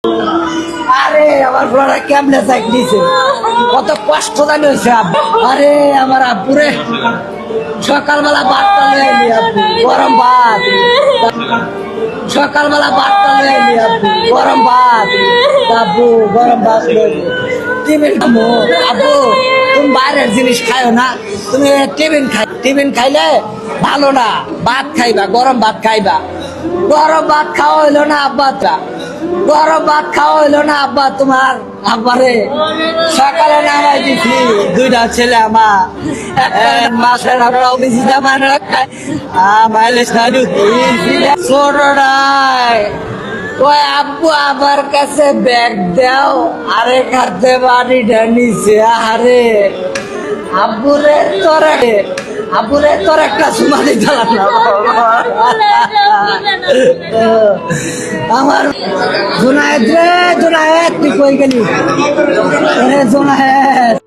আরে আমার ঘোড়া কেমনে চাক দিছে, কত কষ্ট জানি হয়েছে। আরে আমার আব্বুরে সকালবেলা ভাতটা লয়ে আইলি আব্বু, গরম ভাত। সকালবেলা ভাতটা লয়ে আইলি আব্বু, গরম ভাত। আব্বু গরম ভাত টিফিন খাবো। আব্বু তুমি বাইরের জিনিস খাইও না, তুমি টিফিন খাইলে ভালো না। ভাত খাইবা, গরম ভাত খাইবা। গরম ভাত খাওয়া হইলো না আব্বাটা, গরম ভাত খাওয়া হইলো না আব্বা তোমার। আব্বারে সকালে নামাই দিছি দুইটা ছেলে আমার, মাসের আমরাও বেশি জামান ছোটটাই ওই আব্বু আমার কাছে ব্যাগ দাও, আরেক হাতে বাড়িটা নিচে। আরে আব্বুরে তোর একটা সুমানি দিলাম না আমার। জোনায়েদ রে জোনায়েদ, তুই কই গেলি রে জোনায়েদ?